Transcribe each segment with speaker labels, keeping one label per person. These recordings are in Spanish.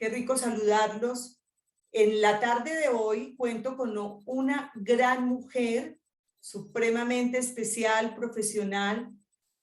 Speaker 1: qué rico saludarlos. En la tarde de hoy cuento con una gran mujer, supremamente especial, profesional.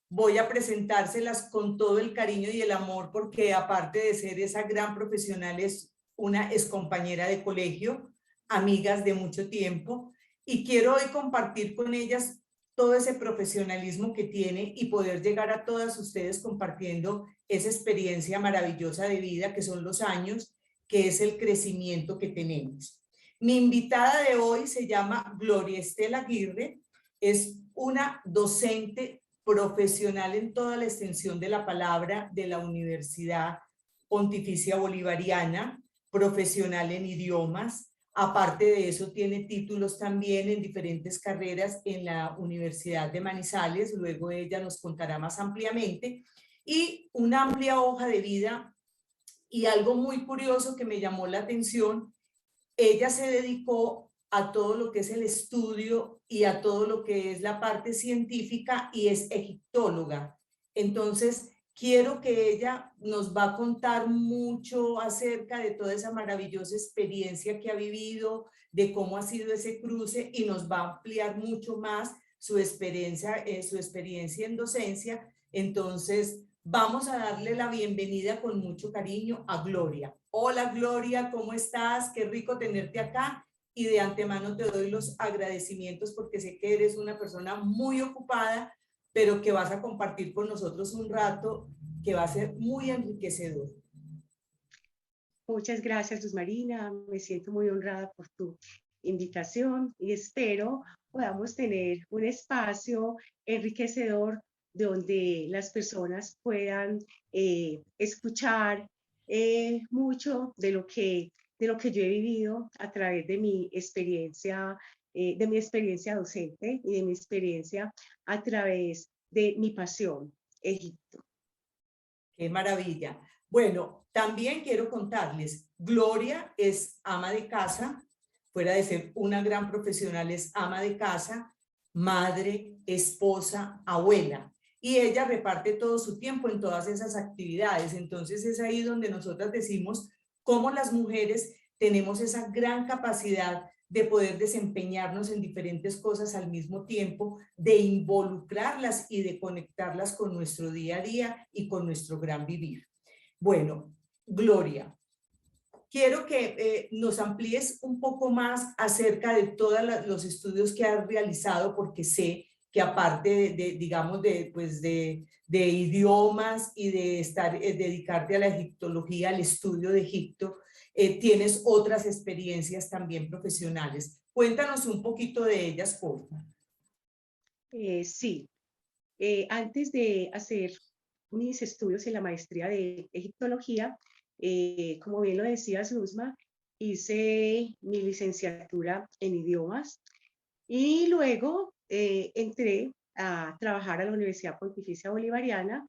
Speaker 1: Voy a presentárselas con todo el cariño y el amor porque aparte de ser esa gran profesional es una excompañera de colegio, amigas de mucho tiempo, y quiero hoy compartir con ellas todo ese profesionalismo que tiene y poder llegar a todas ustedes compartiendo esa experiencia maravillosa de vida que son los años, que es el crecimiento que tenemos. Mi invitada de hoy se llama Gloria Estela Aguirre, es una docente profesional en toda la extensión de la palabra de la Universidad Pontificia Bolivariana, profesional en idiomas. Aparte de eso, tiene títulos también en diferentes carreras en la Universidad de Manizales, luego ella nos contará más ampliamente, y una amplia hoja de vida. Y algo muy curioso que me llamó la atención, ella se dedicó a todo lo que es el estudio y a todo lo que es la parte científica y es egiptóloga. Entonces, quiero que ella nos va a contar mucho acerca de toda esa maravillosa experiencia que ha vivido, de cómo ha sido ese cruce y nos va a ampliar mucho más su experiencia en docencia. Entonces, vamos a darle la bienvenida con mucho cariño a Gloria. Hola Gloria, ¿cómo estás? Qué rico tenerte acá y de antemano te doy los agradecimientos porque sé que eres una persona muy ocupada, pero que vas a compartir con nosotros un rato que va a ser muy enriquecedor.
Speaker 2: Muchas gracias, Luz Marina. Me siento muy honrada por tu invitación y espero podamos tener un espacio enriquecedor donde las personas puedan escuchar mucho de lo que yo he vivido a través de mi experiencia docente y de mi experiencia a través de mi pasión, Egipto.
Speaker 1: Qué maravilla. Bueno, también quiero contarles, Gloria es ama de casa, fuera de ser una gran profesional, es ama de casa, madre, esposa, abuela. Y ella reparte todo su tiempo en todas esas actividades. Entonces es ahí donde nosotras decimos cómo las mujeres tenemos esa gran capacidad de poder desempeñarnos en diferentes cosas al mismo tiempo, de involucrarlas y de conectarlas con nuestro día a día y con nuestro gran vivir. Bueno, Gloria, quiero que nos amplíes un poco más acerca de todos los estudios que has realizado, porque sé que aparte digamos, de idiomas y de dedicarte a la egiptología, al estudio de Egipto, tienes otras experiencias también profesionales. Cuéntanos un poquito de ellas, por favor.
Speaker 2: Sí, antes de hacer mis estudios en la maestría de egiptología, como bien lo decías, Luzma, hice mi licenciatura en idiomas y luego entré a trabajar a la Universidad Pontificia Bolivariana.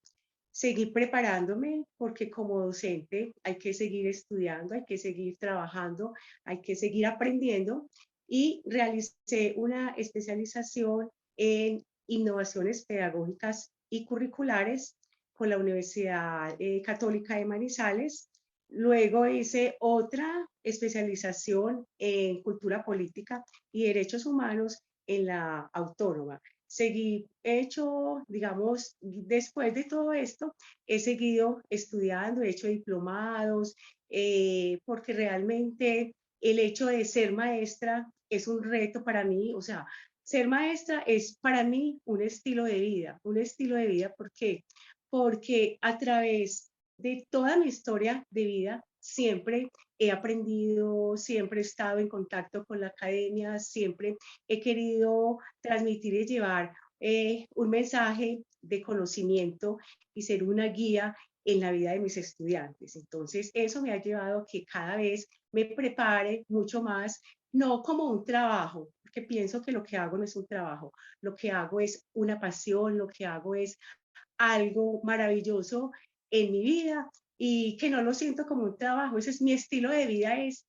Speaker 2: Seguí preparándome porque como docente hay que seguir estudiando, hay que seguir trabajando, hay que seguir aprendiendo y realicé una especialización en innovaciones pedagógicas y curriculares con la Universidad Católica de Manizales. Luego hice otra especialización en cultura política y derechos humanos en la Autónoma. Seguí hecho, digamos, después de todo esto, he seguido estudiando, he hecho diplomados, porque realmente el hecho de ser maestra es un reto para mí, o sea, ser maestra es para mí un estilo de vida, ¿por qué? Porque a través de toda mi historia de vida siempre he aprendido, siempre he estado en contacto con la academia, siempre he querido transmitir y llevar un mensaje de conocimiento y ser una guía en la vida de mis estudiantes. Entonces, eso me ha llevado a que cada vez me prepare mucho más, no como un trabajo, porque pienso que lo que hago no es un trabajo, lo que hago es una pasión, lo que hago es algo maravilloso en mi vida y que no lo siento como un trabajo. Ese es mi estilo de vida, es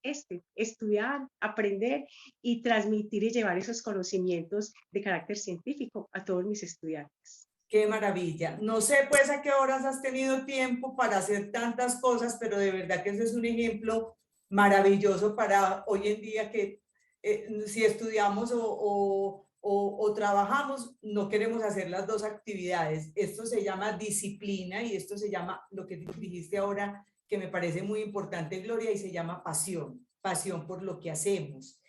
Speaker 2: estudiar, aprender y transmitir y llevar esos conocimientos de carácter científico a todos mis estudiantes.
Speaker 1: Qué maravilla. No sé pues a qué horas has tenido tiempo para hacer tantas cosas, pero de verdad que ese es un ejemplo maravilloso para hoy en día que si estudiamos o trabajamos, no queremos hacer las dos actividades. Esto se llama disciplina y esto se llama, lo que dijiste ahora, que me parece muy importante, Gloria, y se llama pasión, pasión por lo que hacemos.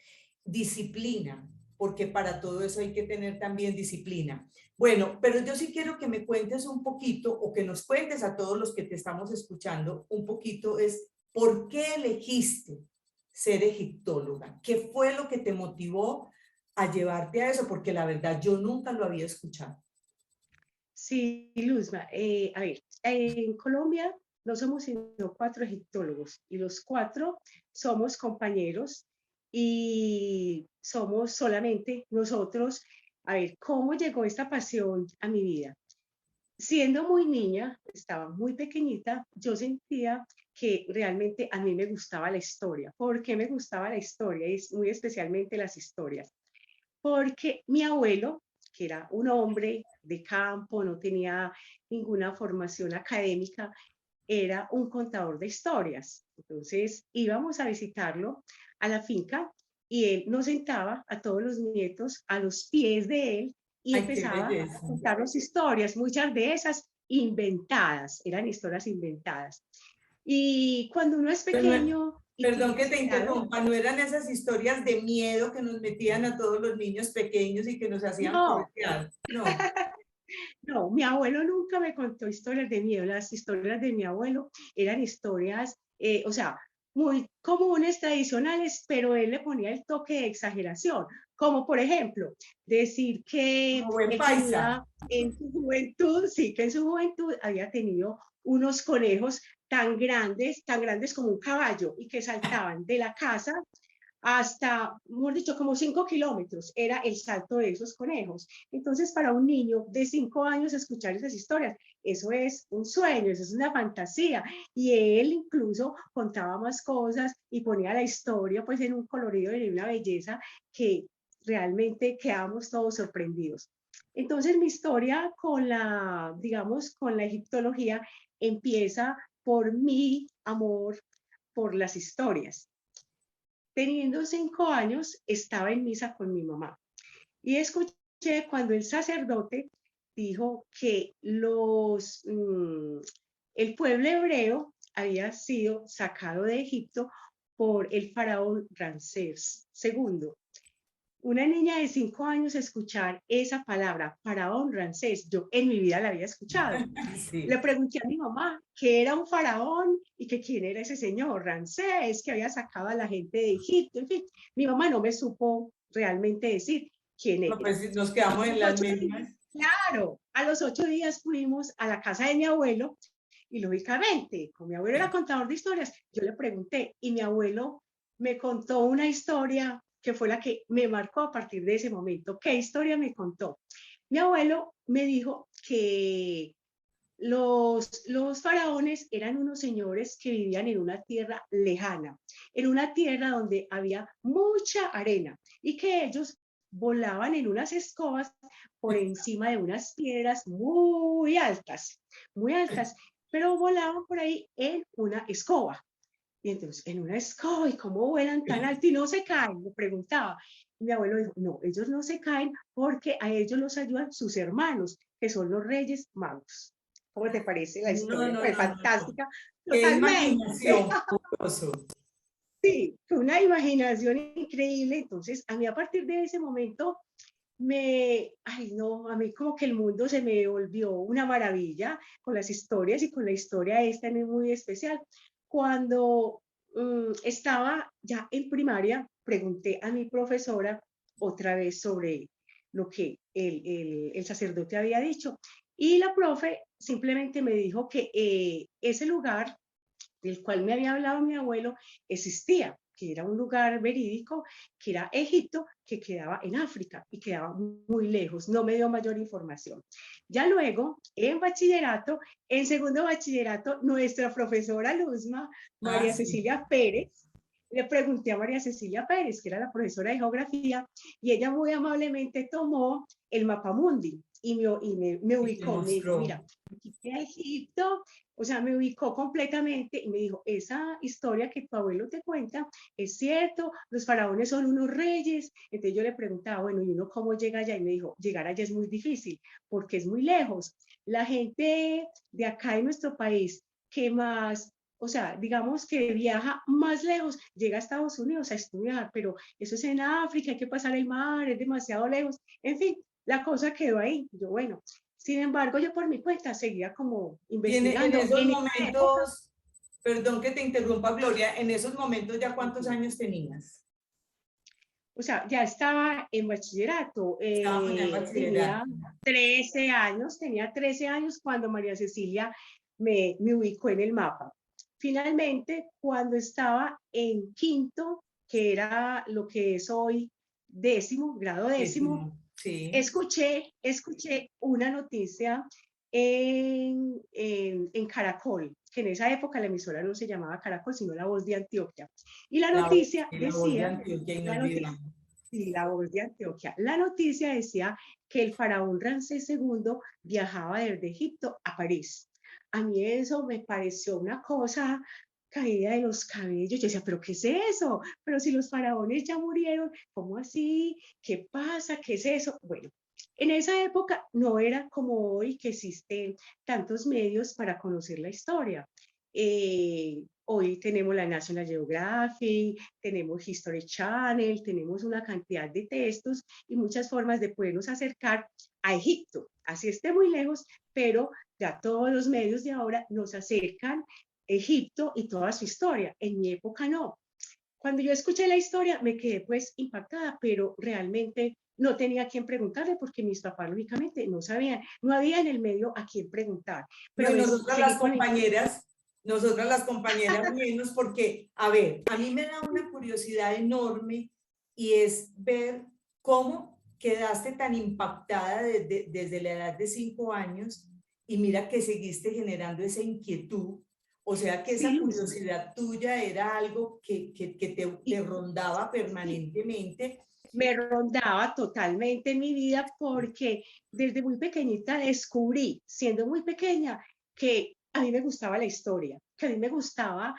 Speaker 1: Disciplina, porque para todo eso hay que tener también disciplina. Bueno, pero yo sí quiero que me cuentes un poquito o que nos cuentes a todos los que te estamos escuchando un poquito es por qué elegiste ser egiptóloga. ¿Qué fue lo que te motivó a llevarte a eso? Porque la verdad yo nunca lo había escuchado.
Speaker 2: Sí, Luzma, a ver, en Colombia no somos sino 4 egiptólogos y los 4 somos compañeros y somos solamente nosotros. A ver, ¿cómo llegó esta pasión a mi vida? Siendo muy niña, estaba muy pequeñita, yo sentía que realmente a mí me gustaba la historia. ¿Por qué me gustaba la historia? Y muy especialmente las historias. Porque mi abuelo, que era un hombre de campo, no tenía ninguna formación académica, era un contador de historias. Entonces íbamos a visitarlo a la finca y él nos sentaba a todos los nietos a los pies de él y
Speaker 1: Ay, qué
Speaker 2: empezaba a
Speaker 1: belleza.
Speaker 2: contarnos historias, muchas de esas inventadas, eran historias inventadas. Y cuando uno es
Speaker 1: Pero,
Speaker 2: pequeño y
Speaker 1: perdón
Speaker 2: tiene
Speaker 1: que te
Speaker 2: ese grado,
Speaker 1: interrumpa, ¿no eran esas historias de miedo que nos metían a todos los niños pequeños y que nos hacían
Speaker 2: no,
Speaker 1: corretear? No.
Speaker 2: no, mi abuelo nunca me contó historias de miedo. Las historias de mi abuelo eran historias, o sea, muy comunes, tradicionales, pero él le ponía el toque de exageración. Como por ejemplo, decir que
Speaker 1: Como buen
Speaker 2: él
Speaker 1: paisa.
Speaker 2: tenía en su juventud, sí, que en su juventud había tenido unos conejos tan grandes como un caballo y que saltaban de la casa hasta, mejor dicho, como 5 kilómetros era el salto de esos conejos. Entonces, para un niño de 5 años escuchar esas historias, eso es un sueño, eso es una fantasía. Y él incluso contaba más cosas y ponía la historia pues en un colorido y en una belleza que realmente quedamos todos sorprendidos. Entonces, mi historia con la, digamos, con la egiptología empieza por mi amor por las historias. Teniendo 5 años, estaba en misa con mi mamá y escuché cuando el sacerdote dijo que el pueblo hebreo había sido sacado de Egipto por el faraón Ramsés II. Una niña de 5 años escuchar esa palabra, faraón Ramsés, yo en mi vida la había escuchado. Le
Speaker 1: Sí.
Speaker 2: pregunté a mi mamá qué era un faraón y que quién era ese señor Ramsés que había sacado a la gente de Egipto. En fin, mi mamá no me supo realmente decir quién
Speaker 1: No,
Speaker 2: era.
Speaker 1: pues nos
Speaker 2: A
Speaker 1: quedamos en
Speaker 2: los
Speaker 1: las
Speaker 2: 8 días,
Speaker 1: mismas.
Speaker 2: claro, a los 8 días fuimos a la casa de mi abuelo y lógicamente, como mi abuelo era contador de historias, yo le pregunté y mi abuelo me contó una historia que fue la que me marcó a partir de ese momento. ¿Qué historia me contó? Mi abuelo me dijo que los faraones eran unos señores que vivían en una tierra lejana, en una tierra donde había mucha arena y que ellos volaban en unas escobas por encima de unas piedras muy altas, pero volaban por ahí en una escoba. Y entonces, en una escoba, ¿y cómo vuelan tan alto y no se caen? Me preguntaba. Y mi abuelo dijo, no, ellos no se caen porque a ellos los ayudan sus hermanos, que son los reyes magos. ¿Cómo te parece la
Speaker 1: No,
Speaker 2: historia?
Speaker 1: no,
Speaker 2: Pues
Speaker 1: no, no, no.
Speaker 2: fantástica,
Speaker 1: Qué
Speaker 2: totalmente.
Speaker 1: imaginación, fabuloso.
Speaker 2: Sí, fue una imaginación increíble. Entonces, a mí a partir de ese momento ay no, a mí como que el mundo se me volvió una maravilla con las historias y con la historia esta es muy especial. Cuando estaba ya en primaria, pregunté a mi profesora otra vez sobre lo que el sacerdote había dicho y la profe simplemente me dijo que ese lugar del cual me había hablado mi abuelo existía, que era un lugar verídico, que era Egipto, que quedaba en África y quedaba muy lejos, no me dio mayor información. Ya luego, en bachillerato, en segundo bachillerato, nuestra profesora Luzma,
Speaker 1: Ah,
Speaker 2: María
Speaker 1: sí.
Speaker 2: Cecilia Pérez, le pregunté a María Cecilia Pérez, que era la profesora de geografía, y ella muy amablemente tomó el mapa mundi me
Speaker 1: Y te
Speaker 2: ubicó, me dijo,
Speaker 1: mostró.
Speaker 2: mira, aquí a Egipto, o sea, me ubicó completamente y me dijo, esa historia que tu abuelo te cuenta es cierto, los faraones son unos reyes. Entonces yo le preguntaba, bueno, ¿y uno cómo llega allá? Y me dijo, llegar allá es muy difícil porque es muy lejos. La gente de acá en nuestro país que más, o sea, digamos que viaja más lejos, llega a Estados Unidos a estudiar, pero eso es en África, hay que pasar el mar, es demasiado lejos. En fin, la cosa quedó ahí. Yo, bueno, sin embargo, yo por mi cuenta seguía como
Speaker 1: Y en
Speaker 2: investigando.
Speaker 1: esos
Speaker 2: En esa época,
Speaker 1: momentos, perdón que te interrumpa, Gloria, en esos momentos ya cuántos años tenías.
Speaker 2: o sea, ya estaba en bachillerato,
Speaker 1: Estábamos ya en bachillerato.
Speaker 2: tenía 13 años cuando María Cecilia me ubicó en el mapa. Finalmente, cuando estaba en quinto, que era lo que es hoy décimo, grado décimo,
Speaker 1: Sí,
Speaker 2: escuché una noticia en Caracol, que en esa época la emisora no se llamaba Caracol, sino La Voz de Antioquia. Y la noticia
Speaker 1: la voz de
Speaker 2: decía,
Speaker 1: Antioquia
Speaker 2: la noticia,
Speaker 1: inolvidable.
Speaker 2: sí, La Voz de Antioquia, la noticia decía que el faraón Ramsés II viajaba desde Egipto a París. A mí eso me pareció una cosa caída de los cabellos. Yo decía, ¿pero qué es eso? Pero si los faraones ya murieron, ¿cómo así? ¿Qué pasa? ¿Qué es eso? Bueno, en esa época no era como hoy que existen tantos medios para conocer la historia. Hoy tenemos la National Geographic, tenemos History Channel, tenemos una cantidad de textos y muchas formas de podernos acercar a Egipto. Así esté muy lejos, pero ya todos los medios de ahora nos acercan a Egipto y toda su historia. En mi época no. Cuando yo escuché la historia me quedé pues impactada, pero realmente no tenía a quién preguntarle porque mis papás lógicamente no sabían, no había en el medio a quién preguntar,
Speaker 1: No,
Speaker 2: pero
Speaker 1: y
Speaker 2: me seguí con la inquietud.
Speaker 1: nosotras las compañeras menos, porque, a ver, a mí me da una curiosidad enorme y es ver cómo quedaste tan impactada desde la edad de 5 años y mira que seguiste generando esa inquietud, o sea que
Speaker 2: Sí,
Speaker 1: esa
Speaker 2: Luzma.
Speaker 1: curiosidad tuya era algo que te
Speaker 2: Y
Speaker 1: rondaba
Speaker 2: sí,
Speaker 1: permanentemente.
Speaker 2: me rondaba totalmente en mi vida porque desde muy pequeñita descubrí, siendo muy pequeña, que a mí me gustaba la historia, que a mí me gustaba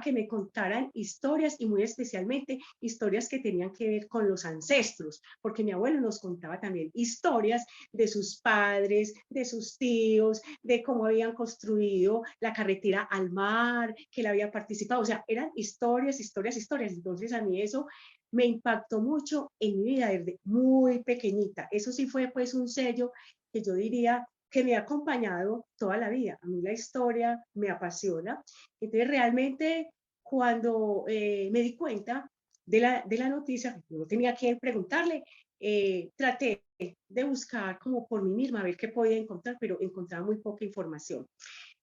Speaker 2: que me contaran historias y muy especialmente historias que tenían que ver con los ancestros, porque mi abuelo nos contaba también historias de sus padres, de sus tíos, de cómo habían construido la carretera al mar, que él había participado, o sea, eran historias, historias, historias. Entonces a mí eso me impactó mucho en mi vida desde muy pequeñita. Eso sí fue pues un sello que yo diría que me ha acompañado toda la vida. A mí la historia me apasiona. Entonces realmente cuando me di cuenta de la noticia, no tenía que preguntarle, traté de buscar como por mí misma, a ver qué podía encontrar, pero encontraba muy poca información.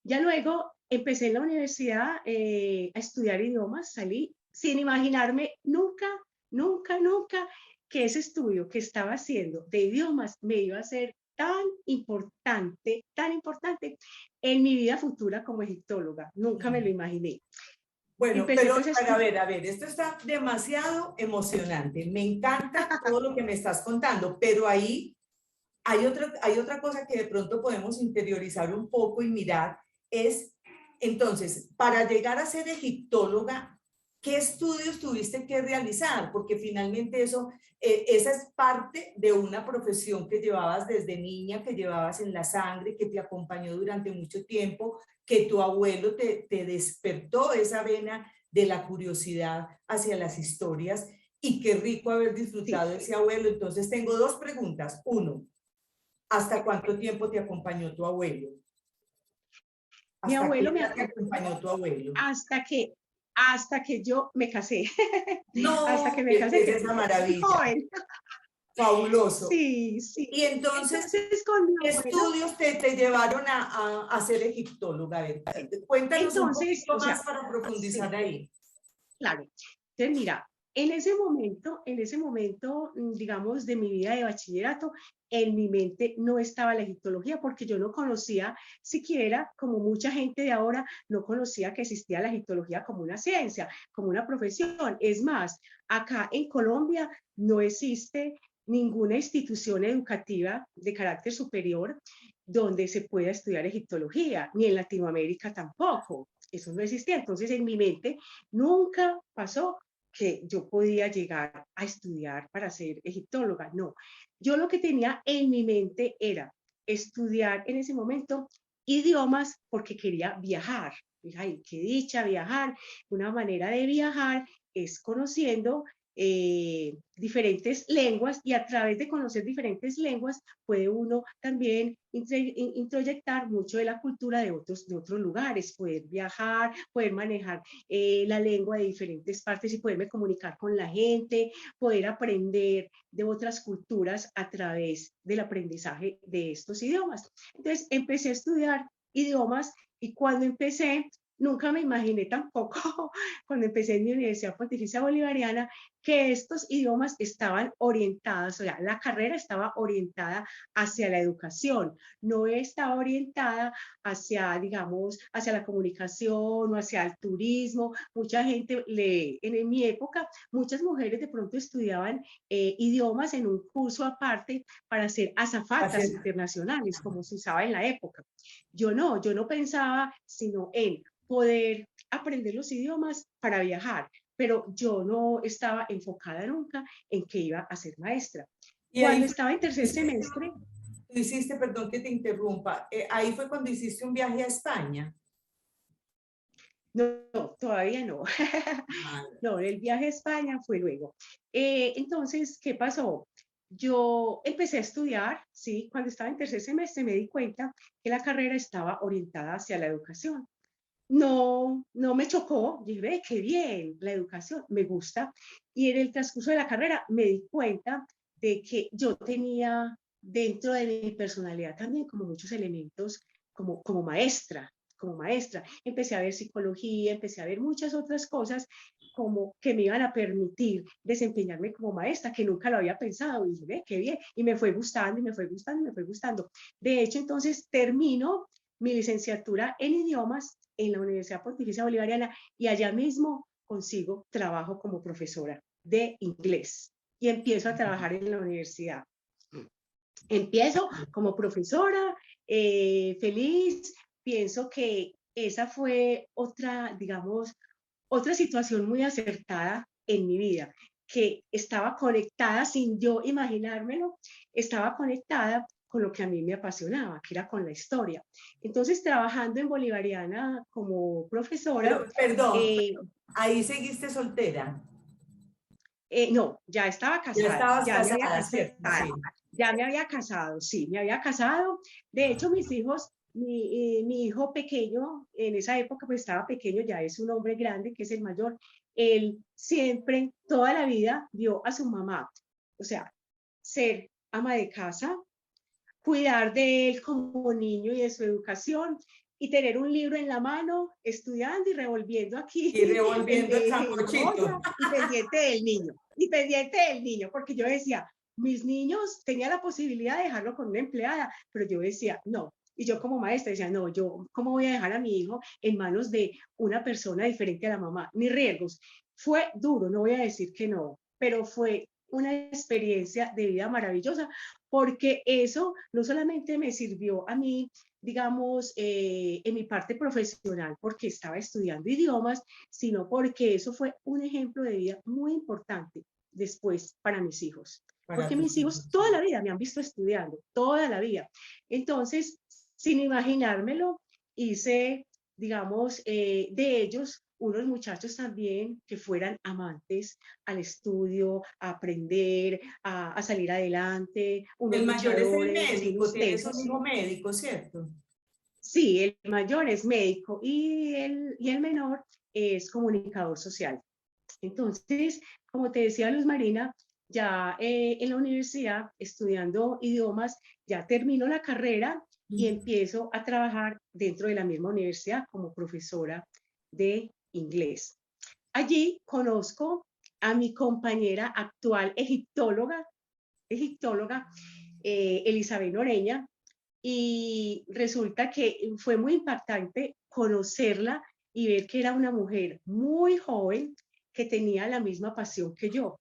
Speaker 2: Ya luego empecé en la universidad a estudiar idiomas, salí sin imaginarme nunca, nunca, nunca que ese estudio que estaba haciendo de idiomas me iba a ser tan importante en mi vida futura como egiptóloga. Nunca me lo imaginé.
Speaker 1: Bueno,
Speaker 2: Empecé pues a
Speaker 1: pero
Speaker 2: estudiar.
Speaker 1: a ver, esto está demasiado emocionante. Me encanta todo lo que me estás contando, pero ahí hay otra cosa que de pronto podemos interiorizar un poco y mirar, es entonces, para llegar a ser egiptóloga, ¿qué estudios tuviste que realizar? Porque finalmente eso, esa es parte de una profesión que llevabas desde niña, que llevabas en la sangre, que te acompañó durante mucho tiempo, que tu abuelo te despertó esa vena de la curiosidad hacia las historias y qué rico haber
Speaker 2: Sí,
Speaker 1: disfrutado de ese abuelo. Entonces tengo dos preguntas. Uno, ¿hasta cuánto tiempo te acompañó tu abuelo?
Speaker 2: mi
Speaker 1: ¿Hasta qué
Speaker 2: abuelo me
Speaker 1: edad te acompañó
Speaker 2: acompañó
Speaker 1: tu abuelo?
Speaker 2: hasta que, hasta que yo me casé, hasta
Speaker 1: No,
Speaker 2: que me
Speaker 1: es
Speaker 2: casé,
Speaker 1: que es
Speaker 2: que
Speaker 1: esa
Speaker 2: fue muy
Speaker 1: maravilla.
Speaker 2: joven.
Speaker 1: Fabuloso.
Speaker 2: Sí, sí.
Speaker 1: Y entonces,
Speaker 2: Entonces, con mi
Speaker 1: ¿qué
Speaker 2: abuelo,
Speaker 1: estudios te llevaron a ser egiptóloga? A ver, cuéntanos un
Speaker 2: entonces,
Speaker 1: poquito
Speaker 2: o sea,
Speaker 1: más para profundizar
Speaker 2: sí,
Speaker 1: ahí.
Speaker 2: claro. Entonces, mira, en ese momento, digamos, de mi vida de bachillerato, en mi mente no estaba la egiptología porque yo no conocía siquiera, como mucha gente de ahora, no conocía que existía la egiptología como una ciencia, como una profesión. Es más, acá en Colombia no existe ninguna institución educativa de carácter superior donde se pueda estudiar egiptología, ni en Latinoamérica tampoco. Eso no existía. Entonces, en mi mente nunca pasó que yo podía llegar a estudiar para ser egiptóloga. No, yo lo que tenía en mi mente era estudiar en ese momento idiomas porque quería viajar. Dije, ay, qué dicha viajar. Una manera de viajar es conociendo diferentes lenguas, y a través de conocer diferentes lenguas puede uno también introyectar mucho de la cultura de otros lugares, poder viajar, poder manejar la lengua de diferentes partes y poderme comunicar con la gente, poder aprender de otras culturas a través del aprendizaje de estos idiomas. Entonces empecé a estudiar idiomas, y cuando empecé, nunca me imaginé tampoco, cuando empecé en mi Universidad Pontificia Bolivariana, que estos idiomas estaban orientados, o sea, la carrera estaba orientada hacia la educación, no estaba orientada hacia, digamos, hacia la comunicación o hacia el turismo. Mucha gente, en mi época, muchas mujeres de pronto estudiaban idiomas en un curso aparte para ser azafatas internacionales, como se usaba en la época. Yo no pensaba sino en poder aprender los idiomas para viajar, pero yo no estaba enfocada nunca en que iba a ser maestra.
Speaker 1: Y
Speaker 2: Cuando
Speaker 1: ahí
Speaker 2: estaba en tercer semestre,
Speaker 1: hiciste, perdón que te interrumpa, ahí fue cuando hiciste un viaje a España.
Speaker 2: no, todavía no.
Speaker 1: Ah,
Speaker 2: No, el viaje a España fue luego. Entonces, ¿qué pasó? Yo empecé a estudiar, sí, cuando estaba en tercer semestre me di cuenta que la carrera estaba orientada hacia la educación. No, no me chocó, dije, ve, qué bien, la educación, me gusta. Y en el transcurso de la carrera me di cuenta de que yo tenía dentro de mi personalidad también como muchos elementos como maestra, como maestra. Empecé a ver psicología, empecé a ver muchas otras cosas como que me iban a permitir desempeñarme como maestra, que nunca lo había pensado. Y dije, ve, qué bien. Y me fue gustando, y me fue gustando, y me fue gustando. De hecho, entonces termino mi licenciatura en idiomas en la Universidad Pontificia Bolivariana, y allá mismo consigo trabajo como profesora de inglés y empiezo a trabajar en la universidad. Empiezo como profesora, feliz. Pienso que esa fue otra, digamos, otra situación muy acertada en mi vida, que estaba conectada sin yo imaginármelo, estaba conectada con lo que a mí me apasionaba, que era con la historia. Entonces, trabajando en Bolivariana como profesora,
Speaker 1: pero, perdón,
Speaker 2: eh,
Speaker 1: ahí seguiste soltera.
Speaker 2: no, ya estaba
Speaker 1: Ya
Speaker 2: casada,
Speaker 1: estabas
Speaker 2: ya me había
Speaker 1: casada, ¿cierto?
Speaker 2: casado,
Speaker 1: Sí.
Speaker 2: ya me había casado, sí, me había casado. De hecho, mis hijos, mi hijo pequeño, en esa época pues estaba pequeño, ya es un hombre grande, que es el mayor. Él siempre, toda la vida, vio a su mamá, o sea, ser ama de casa, cuidar de él como niño y de su educación, y tener un libro en la mano, estudiando y revolviendo aquí
Speaker 1: Y revolviendo el
Speaker 2: el
Speaker 1: sancochito.
Speaker 2: olla, y pendiente del niño, porque yo decía, mis niños, tenía la posibilidad de dejarlo con una empleada, pero yo decía, no. Y yo como maestra decía, no, yo, ¿cómo voy a dejar a mi hijo en manos de una persona diferente a la mamá? Ni riesgos. Fue duro, no voy a decir que no, pero fue una experiencia de vida maravillosa, porque eso no solamente me sirvió a mí, digamos, en mi parte profesional, porque estaba estudiando idiomas, sino porque eso fue un ejemplo de vida muy importante después para mis hijos.
Speaker 1: Para
Speaker 2: Porque mis
Speaker 1: tus
Speaker 2: hijos
Speaker 1: hijos.
Speaker 2: toda la vida me han visto estudiando, toda la vida. Entonces, sin imaginármelo, hice, digamos, de ellos unos muchachos también que fueran amantes al estudio, a aprender, a salir adelante, unos
Speaker 1: El mayor es el
Speaker 2: luchadores,
Speaker 1: médico,
Speaker 2: unos
Speaker 1: tienes un
Speaker 2: tesos.
Speaker 1: hijo médico, ¿cierto?
Speaker 2: Sí, el mayor es médico, y el menor es comunicador social. Entonces, como te decía Luz Marina, ya en la universidad, estudiando idiomas, ya termino la carrera y empiezo a trabajar dentro de la misma universidad como profesora de inglés. Allí conozco a mi compañera actual egiptóloga, Elizabeth Noreña, y resulta que fue muy impactante conocerla y ver que era una mujer muy joven que tenía la misma pasión que yo,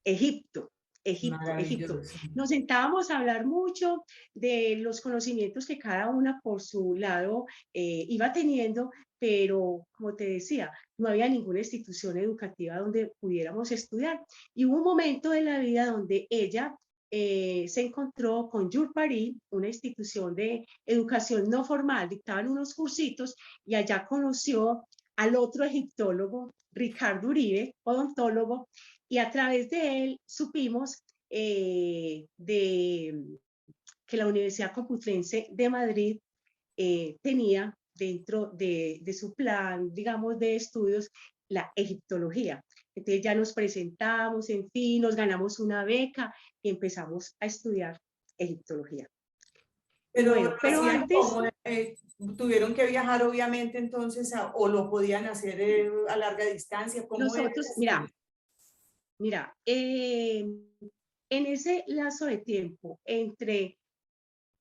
Speaker 2: Egipto. Egipto.
Speaker 1: Maravilloso.
Speaker 2: Nos sentábamos a hablar mucho de los conocimientos que cada una por su lado iba teniendo, pero como te decía, no había ninguna institución educativa donde pudiéramos estudiar. Y hubo un momento de la vida donde ella se encontró con Yurparí, una institución de educación no formal, dictaban unos cursitos y allá conoció al otro egiptólogo, Ricardo Uribe, odontólogo, y a través de él supimos que la Universidad Complutense de Madrid tenía dentro de su plan, digamos, de estudios, la egiptología. Entonces ya nos presentamos, en fin, nos ganamos una beca y empezamos a estudiar egiptología. Y
Speaker 1: Pero
Speaker 2: bueno,
Speaker 1: lo
Speaker 2: pero
Speaker 1: hacían
Speaker 2: antes...
Speaker 1: como, tuvieron que viajar obviamente entonces, o lo podían hacer a larga distancia, ¿cómo era el
Speaker 2: Nosotros,
Speaker 1: estudio?
Speaker 2: mira, en ese lazo de tiempo entre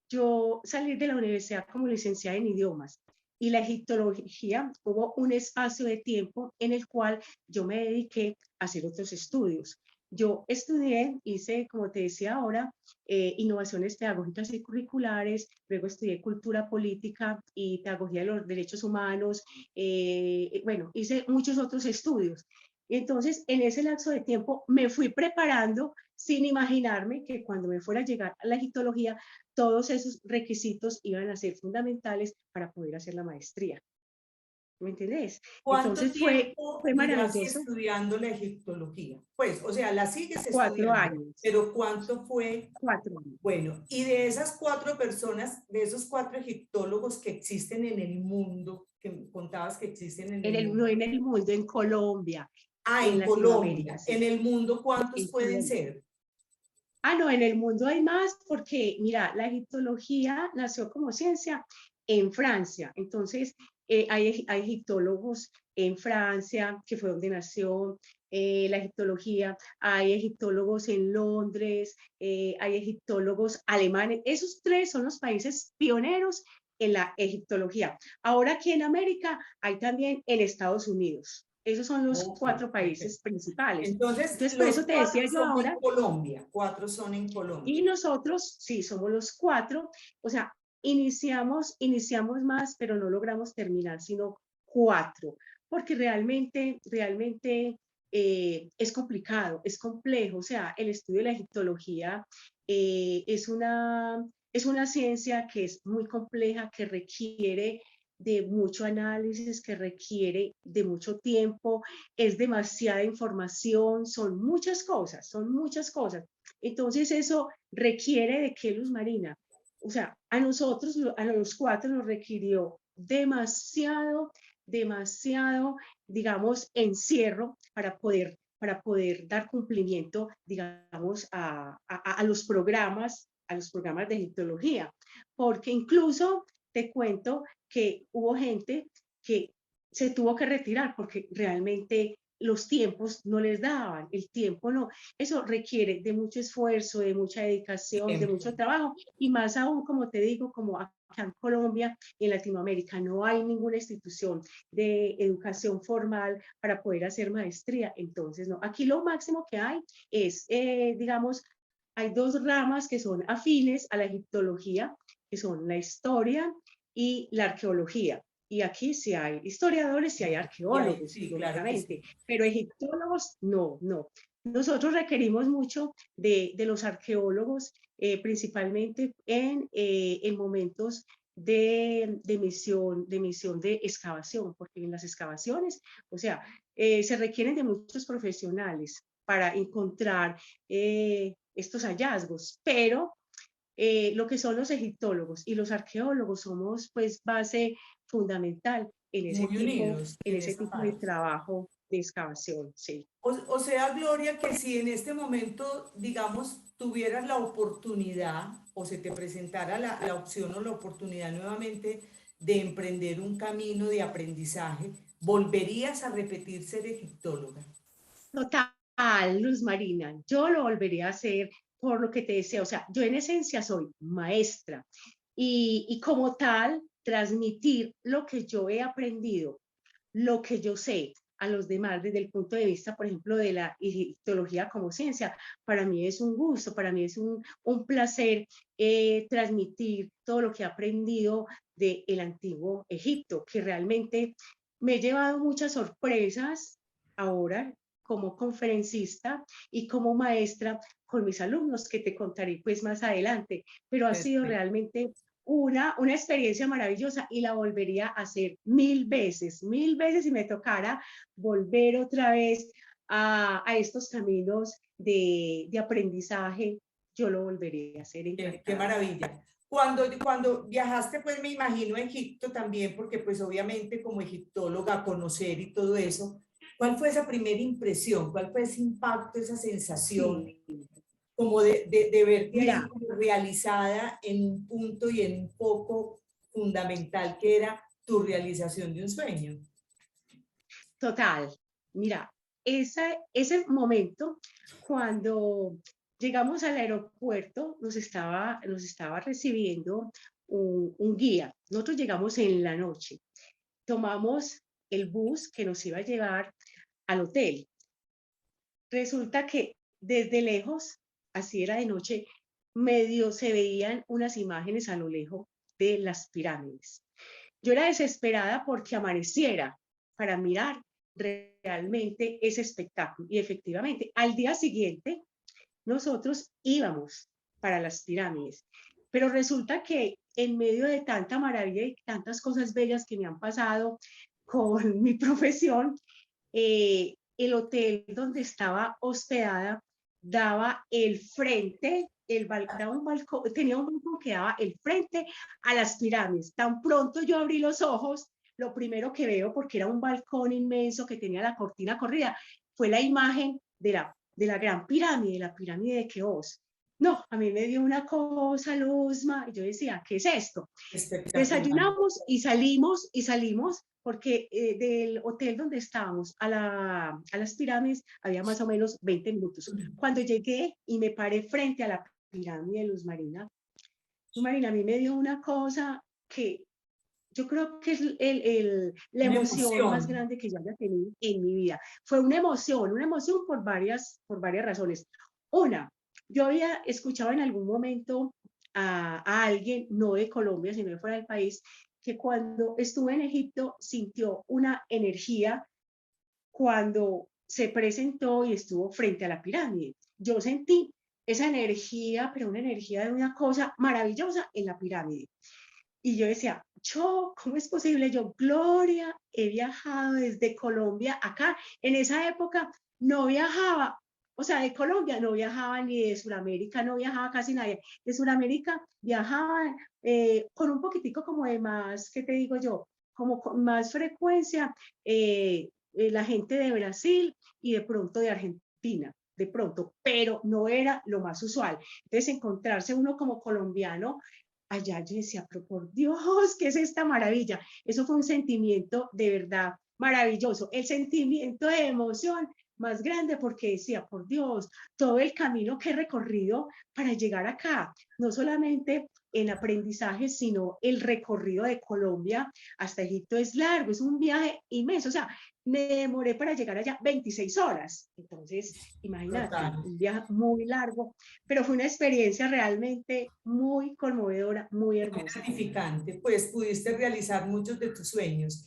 Speaker 2: yo salir de la universidad como licenciada en idiomas y la egiptología, hubo un espacio de tiempo en el cual yo me dediqué a hacer otros estudios. Yo estudié, hice, como te decía ahora, innovaciones pedagógicas y curriculares, luego estudié cultura política y pedagogía de los derechos humanos, bueno, hice muchos otros estudios. Entonces, en ese lapso de tiempo me fui preparando sin imaginarme que cuando me fuera a llegar a la egiptología, todos esos requisitos iban a ser fundamentales para poder hacer la maestría. ¿Me entendés?
Speaker 1: ¿Cuánto
Speaker 2: Entonces fue,
Speaker 1: tiempo
Speaker 2: fue
Speaker 1: duraste
Speaker 2: maravilloso.
Speaker 1: estudiando la egiptología? Pues, o sea, la sigues
Speaker 2: 4 años.
Speaker 1: estudiando, pero ¿cuánto fue?
Speaker 2: 4 años.
Speaker 1: Bueno, y de esas 4 personas, de esos 4 egiptólogos que existen en el mundo, que contabas que existen en el
Speaker 2: No
Speaker 1: mundo.
Speaker 2: en el mundo, en Colombia, en
Speaker 1: En
Speaker 2: Latinoamérica,
Speaker 1: Colombia.
Speaker 2: sí.
Speaker 1: En el mundo, ¿cuántos
Speaker 2: En
Speaker 1: pueden
Speaker 2: Colombia.
Speaker 1: ser?
Speaker 2: No, en el mundo hay más porque, mira, la egiptología nació como ciencia en Francia. Entonces, hay egiptólogos en Francia, que fue donde nació la egiptología. Hay egiptólogos en Londres, hay egiptólogos alemanes. Esos 3 son los países pioneros en la egiptología. Ahora aquí en América hay también en Estados Unidos. Esos son los
Speaker 1: Ok,
Speaker 2: 4 países
Speaker 1: perfecto.
Speaker 2: principales.
Speaker 1: Entonces,
Speaker 2: Entonces, por
Speaker 1: los
Speaker 2: eso te decía
Speaker 1: 4
Speaker 2: yo
Speaker 1: son en
Speaker 2: ahora,
Speaker 1: Colombia. 4 son en
Speaker 2: y
Speaker 1: Colombia.
Speaker 2: nosotros, sí, somos los 4, o sea, iniciamos más, pero no logramos terminar, sino 4, porque realmente es complicado, es complejo, o sea, el estudio de la egiptología es una ciencia que es muy compleja, que requiere de mucho análisis, que requiere de mucho tiempo, es demasiada información, son muchas cosas, son muchas cosas. Entonces eso requiere de que Luz Marina, o sea, a nosotros, a los 4 nos requirió demasiado, digamos, encierro para poder dar cumplimiento, digamos, a los programas de egiptología. Porque incluso te cuento que hubo gente que se tuvo que retirar porque realmente los tiempos no les daban, el tiempo no. Eso requiere de mucho esfuerzo, de mucha dedicación, de
Speaker 1: Tiempo.
Speaker 2: mucho trabajo y más aún, como te digo, como acá en Colombia y en Latinoamérica no hay ninguna institución de educación formal para poder hacer maestría. Entonces, no, aquí lo máximo que hay es, digamos, hay 2 ramas que son afines a la egiptología, que son la historia y la arqueología. Y aquí sí hay historiadores y hay
Speaker 1: Y ahí,
Speaker 2: arqueólogos,
Speaker 1: sí, claro que
Speaker 2: lógicamente,
Speaker 1: sí.
Speaker 2: pero egiptólogos no, no. Nosotros requerimos mucho de los arqueólogos, principalmente en momentos de misión de excavación, porque en las excavaciones, o sea, se requieren de muchos profesionales para encontrar estos hallazgos, pero lo que son los egiptólogos y los arqueólogos somos pues base fundamental
Speaker 1: Muy unidos
Speaker 2: en
Speaker 1: en
Speaker 2: ese
Speaker 1: esa
Speaker 2: tipo de
Speaker 1: parte.
Speaker 2: trabajo de excavación, sí.
Speaker 1: O sea, Gloria, que si en este momento, digamos, tuvieras la oportunidad o se te presentara la opción o la oportunidad nuevamente de emprender un camino de aprendizaje, ¿volverías a repetir ser egiptóloga?
Speaker 2: Total, Luz Marina, yo lo volvería a hacer por lo que te decía, o sea, yo en esencia soy maestra y como tal, transmitir lo que yo he aprendido, lo que yo sé a los demás desde el punto de vista, por ejemplo, de la egiptología como ciencia. Para mí es un gusto, para mí es un placer transmitir todo lo que he aprendido del antiguo Egipto, que realmente me he llevado muchas sorpresas ahora como conferencista y como maestra con mis alumnos, que te contaré pues más adelante, pero ha sido
Speaker 1: Perfecto.
Speaker 2: realmente una experiencia maravillosa y la volvería a hacer mil veces si me tocara volver otra vez a estos caminos de aprendizaje, yo lo volvería a hacer
Speaker 1: Qué
Speaker 2: encantada.
Speaker 1: maravilla. Cuando viajaste, pues me imagino a Egipto también, porque pues obviamente como egiptóloga, conocer y todo eso, ¿cuál fue esa primera impresión? ¿Cuál fue ese impacto, esa sensación
Speaker 2: Sí,
Speaker 1: como de verte ahí
Speaker 2: mira,
Speaker 1: como realizada en un punto y en un foco fundamental que era tu realización de un sueño?
Speaker 2: total, mira, ese momento cuando llegamos al aeropuerto nos estaba recibiendo un guía. Nosotros llegamos en la noche, tomamos el bus que nos iba a llevar al hotel. Resulta que desde lejos, así era de noche, medio se veían unas imágenes a lo lejos de las pirámides. Yo era desesperada porque amaneciera para mirar realmente ese espectáculo. Y efectivamente, al día siguiente, nosotros íbamos para las pirámides. Pero resulta que en medio de tanta maravilla y tantas cosas bellas que me han pasado con mi profesión, el hotel donde estaba hospedada daba el frente, daba un balcón, tenía un balcón que daba el frente a las pirámides. Tan pronto yo abrí los ojos, lo primero que veo, porque era un balcón inmenso que tenía la cortina corrida, fue la imagen de la gran pirámide, la pirámide de Keops. No, a mí me dio una cosa, Luzma, y yo decía, ¿qué es esto?
Speaker 1: Espectacular.
Speaker 2: Desayunamos y salimos porque del hotel donde estábamos a las pirámides había más o menos 20 minutos. Cuando llegué y me paré frente a la pirámide de Luz Marina, a mí me dio una cosa que yo creo que es la
Speaker 1: Una
Speaker 2: emoción más
Speaker 1: emoción.
Speaker 2: grande que yo haya tenido en mi vida. Fue una emoción por varias razones. Una, yo había escuchado en algún momento a alguien, no de Colombia, sino de fuera del país, que cuando estuve en Egipto sintió una energía cuando se presentó y estuvo frente a la pirámide. Yo sentí esa energía, pero una energía de una cosa maravillosa en la pirámide. Y yo decía, ¿cómo es posible? Yo, Gloria, he viajado desde Colombia acá. En esa época no viajaba, o sea, de Colombia no viajaba ni de Sudamérica, no viajaba casi nadie. De Sudamérica viajaba con un poquitico como de más, ¿qué te digo yo? Como con más frecuencia la gente de Brasil y de pronto de Argentina, de pronto, pero no era lo más usual. Entonces, encontrarse uno como colombiano allá yo decía, pero por Dios, ¿qué es esta maravilla? Eso fue un sentimiento de verdad maravilloso, el sentimiento de emoción más grande porque decía, por Dios, todo el camino que he recorrido para llegar acá, no solamente en aprendizaje, sino el recorrido de Colombia hasta Egipto es largo, es un viaje inmenso, o sea, me demoré para llegar allá 26 horas, entonces, imagínate,
Speaker 1: Total.
Speaker 2: un viaje muy largo, pero fue una experiencia realmente muy conmovedora, muy
Speaker 1: Muy
Speaker 2: hermosa.
Speaker 1: gratificante, pues pudiste realizar muchos de tus sueños.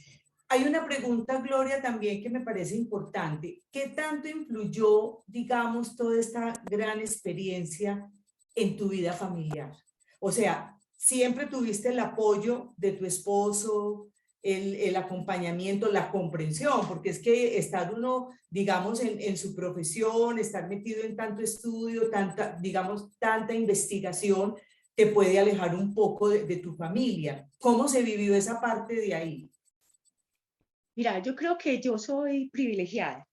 Speaker 1: Hay una pregunta, Gloria, también que me parece importante. ¿Qué tanto influyó, digamos, toda esta gran experiencia en tu vida familiar? O sea, ¿siempre tuviste el apoyo de tu esposo, el acompañamiento, la comprensión? Porque es que estar uno, digamos, en su profesión, estar metido en tanto estudio, tanta, digamos, tanta investigación, te puede alejar un poco de tu familia. ¿Cómo se vivió esa parte de ahí?
Speaker 2: Mira, yo creo que yo soy privilegiada.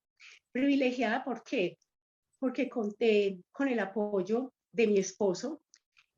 Speaker 2: Privilegiada, ¿por qué? Porque conté con el apoyo de mi esposo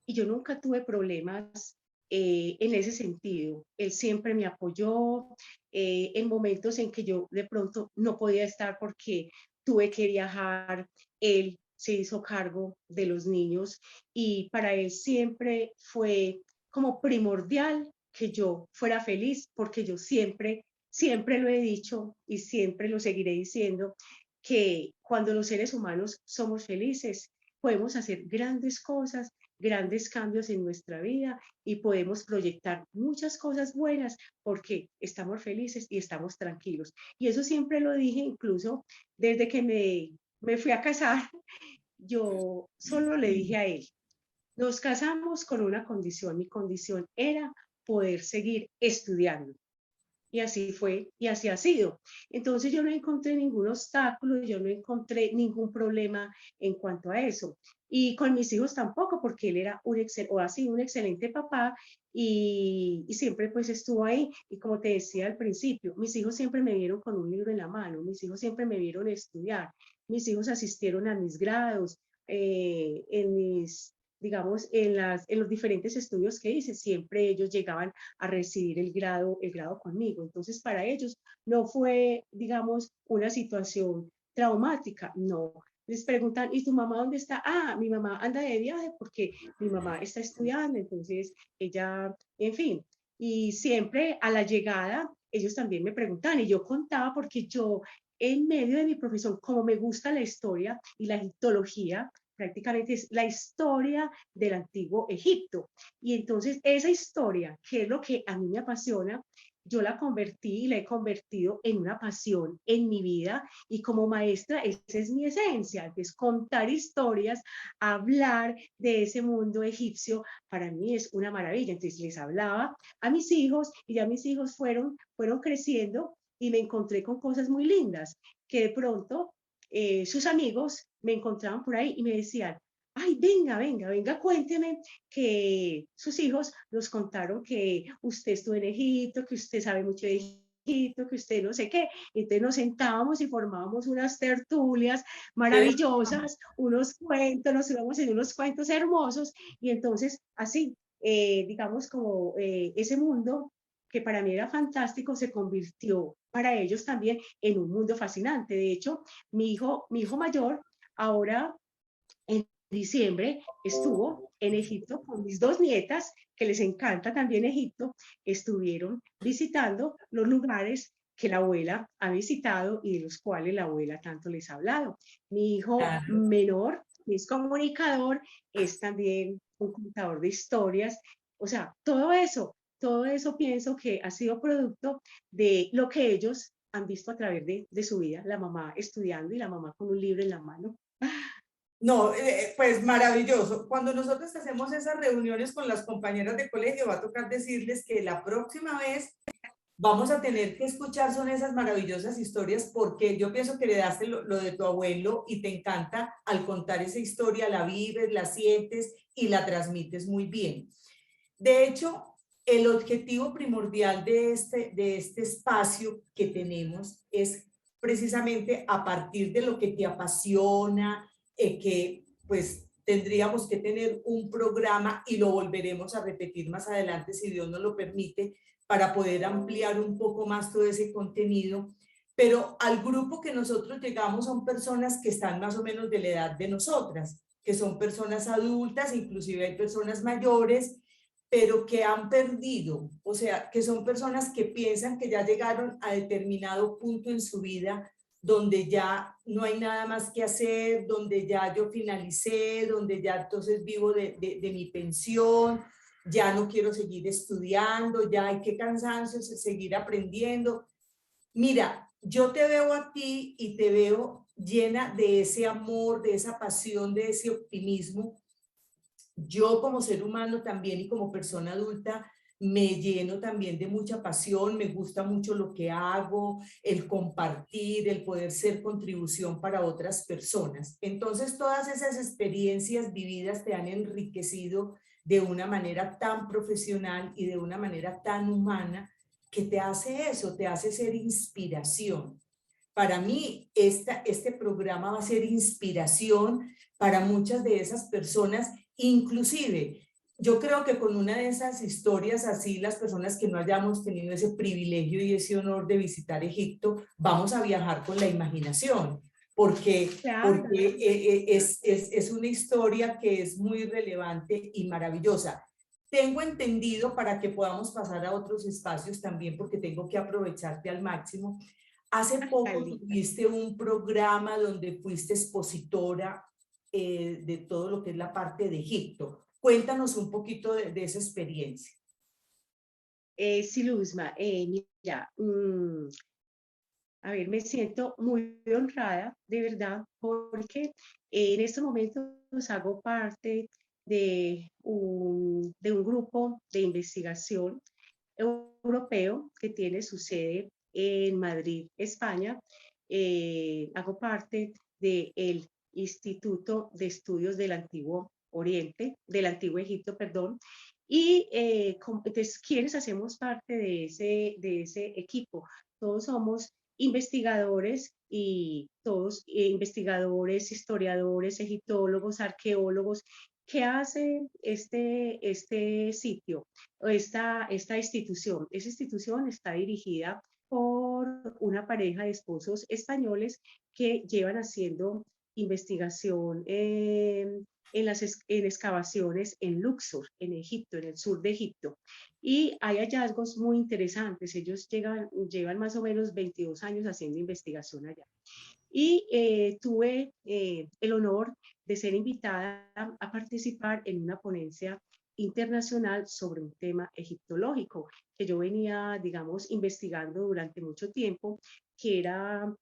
Speaker 2: y yo nunca tuve problemas en ese sentido. Él siempre me apoyó en momentos en que yo de pronto no podía estar porque tuve que viajar. Él se hizo cargo de los niños y para él siempre fue como primordial que yo fuera feliz porque yo siempre siempre lo he dicho y siempre lo seguiré diciendo, que cuando los seres humanos somos felices, podemos hacer grandes cosas, grandes cambios en nuestra vida y podemos proyectar muchas cosas buenas porque estamos felices y estamos tranquilos. Y eso siempre lo dije, incluso desde que me fui a casar, yo solo le dije a él, nos casamos con una condición, mi condición era poder seguir estudiando. Y así fue y así ha sido. Entonces yo no encontré ningún obstáculo, yo no encontré ningún problema en cuanto a eso. Y con mis hijos tampoco, porque él era o ha sido un excelente papá y siempre pues estuvo ahí. Y como te decía al principio, mis hijos siempre me vieron con un libro en la mano, mis hijos siempre me vieron estudiar, mis hijos asistieron a mis grados, en mis digamos, en los diferentes estudios que hice, siempre ellos llegaban a recibir el grado conmigo. Entonces, para ellos no fue, digamos, una situación traumática, no. Les preguntan, ¿y tu mamá dónde está? Ah, mi mamá anda de viaje porque mi mamá está estudiando, entonces ella, en fin. Y siempre a la llegada, ellos también me preguntan y yo contaba porque yo, en medio de mi profesión, como me gusta la historia y la egiptología, prácticamente es la historia del antiguo Egipto. Y entonces esa historia, que es lo que a mí me apasiona, yo la convertí y la he convertido en una pasión en mi vida y como maestra esa es mi esencia, es contar historias, hablar de ese mundo egipcio, para mí es una maravilla. Entonces les hablaba a mis hijos y ya mis hijos fueron creciendo y me encontré con cosas muy lindas que de pronto sus amigos me encontraban por ahí y me decían, ay, venga, venga, venga, cuénteme que sus hijos nos contaron que usted estuvo en Egipto, que usted sabe mucho de Egipto, que usted no sé qué. Entonces nos sentábamos y formábamos unas tertulias maravillosas, unos cuentos, nos íbamos en unos cuentos hermosos y entonces así, digamos como ese mundo que para mí era fantástico se convirtió para ellos también en un mundo fascinante. De hecho, mi hijo mayor ahora en diciembre estuvo en Egipto con mis dos nietas, que les encanta también Egipto, estuvieron visitando los lugares que la abuela ha visitado y de los cuales la abuela tanto les ha hablado. Mi hijo
Speaker 1: Claro.
Speaker 2: menor, que es comunicador, es también un contador de historias. O sea, todo eso pienso que ha sido producto de lo que ellos han visto a través de su vida, la mamá estudiando y la mamá con un libro en la mano.
Speaker 1: No, pues maravilloso. Cuando nosotros hacemos esas reuniones con las compañeras de colegio, va a tocar decirles que la próxima vez vamos a tener que escuchar son esas maravillosas historias porque yo pienso que le daste lo de tu abuelo y te encanta al contar esa historia, la vives, la sientes y la transmites muy bien. De hecho, el objetivo primordial de este espacio que tenemos es precisamente a partir de lo que te apasiona, que pues tendríamos que tener un programa y lo volveremos a repetir más adelante si Dios nos lo permite para poder ampliar un poco más todo ese contenido. Pero al grupo que nosotros llegamos son personas que están más o menos de la edad de nosotras, que son personas adultas, inclusive hay personas mayores, pero que han perdido, o sea, que son personas que piensan que ya llegaron a determinado punto en su vida donde ya no hay nada más que hacer, donde ya yo finalicé, donde ya entonces vivo de mi pensión, ya no quiero seguir estudiando, ya hay que cansancio seguir aprendiendo. Mira, yo te veo a ti y te veo llena de ese amor, de esa pasión, de ese optimismo. Yo como ser humano también y como persona adulta me lleno también de mucha pasión, me gusta mucho lo que hago, el compartir, el poder ser contribución para otras personas. Entonces todas esas experiencias vividas te han enriquecido de una manera tan profesional y de una manera tan humana que te hace eso, te hace ser inspiración. Para mí, este programa va a ser inspiración para muchas de esas personas, inclusive yo creo que con una de esas historias así, las personas que no hayamos tenido ese privilegio y ese honor de visitar Egipto, vamos a viajar con la imaginación,
Speaker 2: Claro,
Speaker 1: porque es una historia que es muy relevante y maravillosa. Tengo entendido, para que podamos pasar a otros espacios también, porque tengo que aprovecharte al máximo. Hace poco
Speaker 2: Cali.
Speaker 1: tuviste un programa donde fuiste expositora de todo lo que es la parte de Egipto. Cuéntanos un poquito de esa experiencia.
Speaker 2: Sí, Luzma, mira, a ver, me siento muy honrada, de verdad, porque en estos momentos hago parte de un grupo de investigación europeo que tiene su sede en Madrid, España. Hago parte del Instituto de Estudios del Antiguo Oriente, del Antiguo Egipto, perdón. Y entonces, ¿quiénes hacemos parte de ese equipo? Todos somos investigadores y todos investigadores, historiadores, egiptólogos, arqueólogos. ¿Qué hace este sitio o esta institución? Esa institución está dirigida por una pareja de esposos españoles que llevan haciendo investigación en excavaciones en Luxor, en Egipto, en el sur de Egipto. Y hay hallazgos muy interesantes. Ellos llevan más o menos 22 años haciendo investigación allá. Y tuve el honor de ser invitada a participar en una ponencia internacional sobre un tema egiptológico que yo venía, digamos, investigando durante mucho tiempo, que era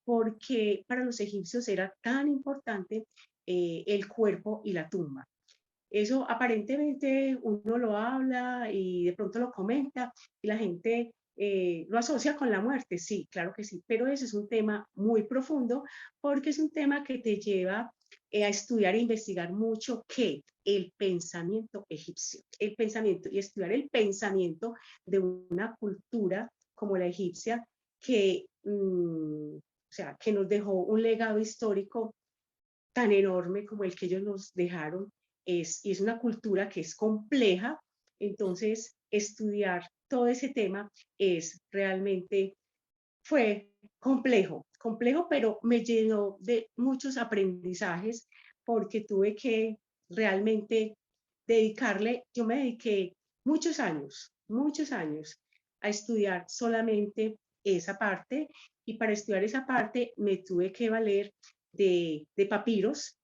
Speaker 2: porque para los egipcios era tan importante el cuerpo y la tumba. Eso aparentemente uno lo habla y de pronto lo comenta y la gente lo asocia con la muerte, sí, claro que sí, pero ese es un tema muy profundo porque es un tema que te lleva a estudiar e investigar mucho qué el pensamiento egipcio, el pensamiento y estudiar el pensamiento de una cultura como la egipcia que, o sea, que nos dejó un legado histórico tan enorme como el que ellos nos dejaron y es una cultura que es compleja, entonces estudiar todo ese tema es realmente, fue complejo, complejo, pero me llenó de muchos aprendizajes porque tuve que realmente dedicarle, yo me dediqué muchos años a estudiar solamente esa parte y para estudiar esa parte me tuve que valer de papiros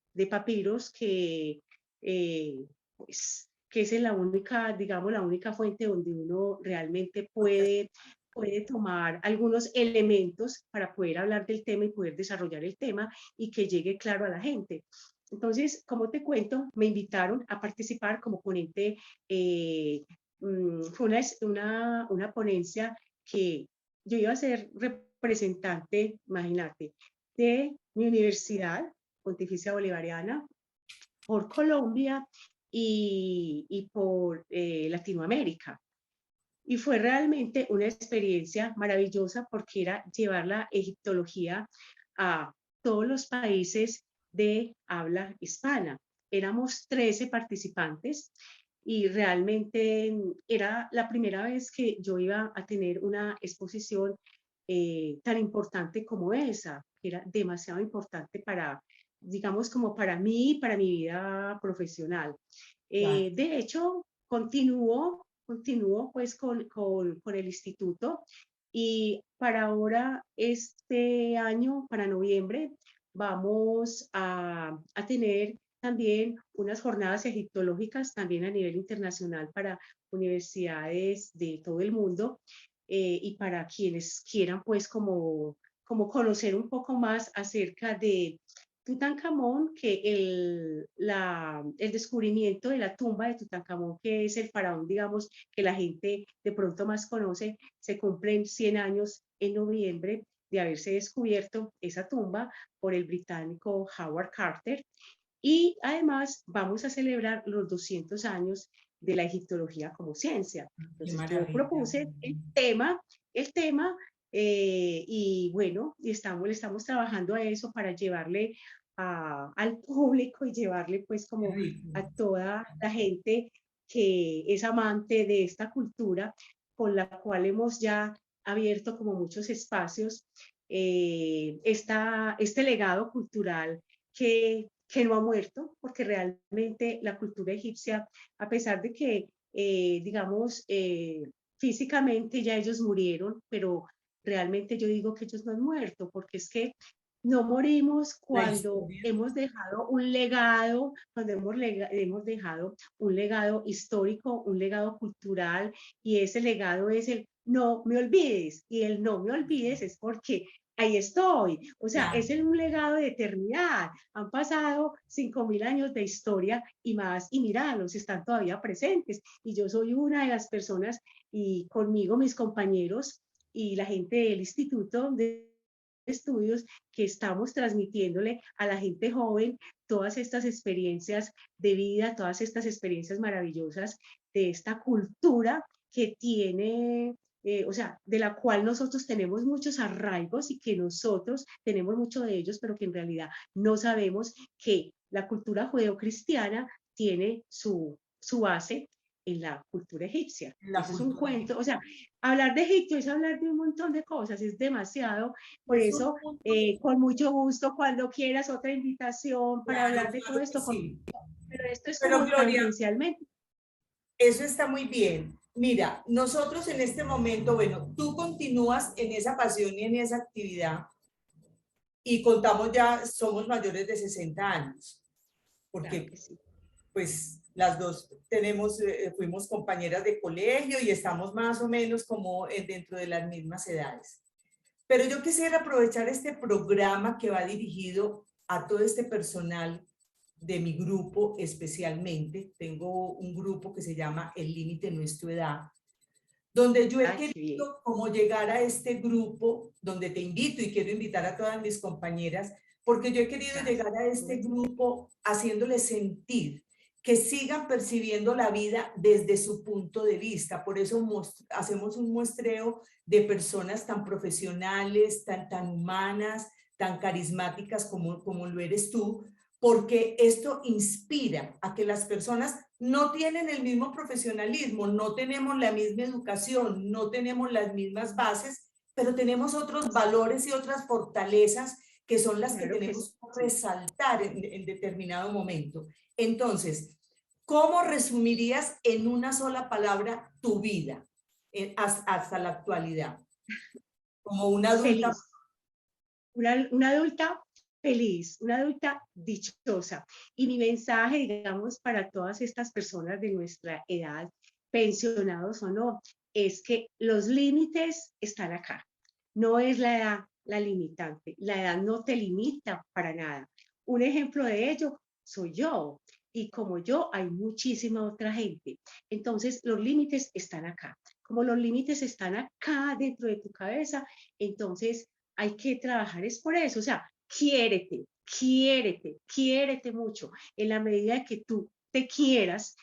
Speaker 2: pues, que es la única, digamos, la única fuente donde uno realmente puede tomar algunos elementos para poder hablar del tema y poder desarrollar el tema y que llegue claro a la gente. Entonces, como te cuento, me invitaron a participar como ponente. Fue una ponencia que yo iba a ser representante, imagínate, de mi universidad, Pontificia Bolivariana, por Colombia y por Latinoamérica. Y fue realmente una experiencia maravillosa porque era llevar la egiptología a todos los países de habla hispana. Éramos 13 participantes y realmente era la primera vez que yo iba a tener una exposición tan importante como esa, que era demasiado importante para, digamos, como para mí, para mi vida profesional.
Speaker 1: Claro.
Speaker 2: De hecho, continúo pues con el instituto y para ahora, este año, para noviembre, vamos a tener también unas jornadas egiptológicas también a nivel internacional para universidades de todo el mundo y para quienes quieran pues como conocer un poco más acerca de Tutankamón, que el descubrimiento de la tumba de Tutankamón, que es el faraón, digamos, que la gente de pronto más conoce, se cumplen 100 años en noviembre de haberse descubierto esa tumba por el británico Howard Carter. Y además vamos a celebrar los 200 años de la egiptología como ciencia.
Speaker 1: Qué
Speaker 2: Entonces yo
Speaker 1: maravilla.
Speaker 2: propuse el tema y bueno, le estamos trabajando a eso para llevarle al público y llevarle pues
Speaker 1: Qué
Speaker 2: como
Speaker 1: rico.
Speaker 2: a toda la gente que es amante de esta cultura con la cual hemos ya abierto como muchos espacios, este legado cultural que que no ha muerto, porque realmente la cultura egipcia, a pesar de que, digamos, físicamente ya ellos murieron, pero realmente yo digo que ellos no han muerto, porque es que no morimos
Speaker 1: La
Speaker 2: cuando
Speaker 1: historia.
Speaker 2: hemos dejado un legado, cuando hemos dejado un legado histórico, un legado cultural, y ese legado es el no me olvides, y el no me olvides es porque ahí estoy, o sea,
Speaker 1: Claro.
Speaker 2: es un legado de eternidad. Han pasado 5.000 años de historia y más, y míralos, están todavía presentes. Y yo soy una de las personas, y conmigo mis compañeros y la gente del Instituto de Estudios, que estamos transmitiéndole a la gente joven todas estas experiencias de vida, todas estas experiencias maravillosas de esta cultura que tiene, o sea, de la cual nosotros tenemos muchos arraigos y que nosotros tenemos mucho de ellos, pero que en realidad no sabemos que la cultura judeocristiana tiene su base en la cultura egipcia.
Speaker 1: La
Speaker 2: Eso es un
Speaker 1: cultura.
Speaker 2: cuento, o sea, hablar de Egipto es hablar de un montón de cosas, es demasiado. Por
Speaker 1: Es un
Speaker 2: eso,
Speaker 1: mundo.
Speaker 2: con mucho gusto, cuando quieras otra invitación para
Speaker 1: Claro,
Speaker 2: hablar de todo
Speaker 1: claro que
Speaker 2: esto,
Speaker 1: sí.
Speaker 2: pero esto es
Speaker 1: Pero
Speaker 2: como
Speaker 1: Gloria,
Speaker 2: tangencialmente.
Speaker 1: eso está muy bien. Mira, nosotros en este momento, bueno, tú continúas en esa pasión y en esa actividad y contamos ya, somos mayores de 60 años,
Speaker 2: Claro
Speaker 1: porque
Speaker 2: que sí.
Speaker 1: pues las dos tenemos, fuimos compañeras de colegio y estamos más o menos como dentro de las mismas edades. Pero yo quisiera aprovechar este programa que va dirigido a todo este personal de mi grupo especialmente. Tengo un grupo que se llama El Límite No es tu Edad, donde yo he
Speaker 2: Ay, qué bien.
Speaker 1: querido como llegar a este grupo, donde te invito y quiero invitar a todas mis compañeras, porque yo he querido
Speaker 2: Gracias.
Speaker 1: llegar a este grupo haciéndoles sentir que sigan percibiendo la vida desde su punto de vista. Por eso hacemos un muestreo de personas tan profesionales, tan humanas, tan carismáticas como lo eres tú, porque esto inspira a que las personas no tienen el mismo profesionalismo, no tenemos la misma educación, no tenemos las mismas bases, pero tenemos otros valores y otras fortalezas que son las que
Speaker 2: Claro que
Speaker 1: tenemos que
Speaker 2: sí.
Speaker 1: resaltar en determinado momento. Entonces, ¿cómo resumirías en una sola palabra tu vida hasta la actualidad? Como una adulta.
Speaker 2: Feliz. Una adulta feliz, una adulta dichosa. Y mi mensaje, digamos, para todas estas personas de nuestra edad, pensionados o no, es que los límites están acá. No es la edad la limitante. La edad no te limita para nada. Un ejemplo de ello soy yo. Y como yo, hay muchísima otra gente. Entonces, los límites están acá. Como los límites están acá dentro de tu cabeza, entonces hay que trabajar es por eso, o sea, quiérete, quiérete, quiérete mucho. En la medida que tú te quieras,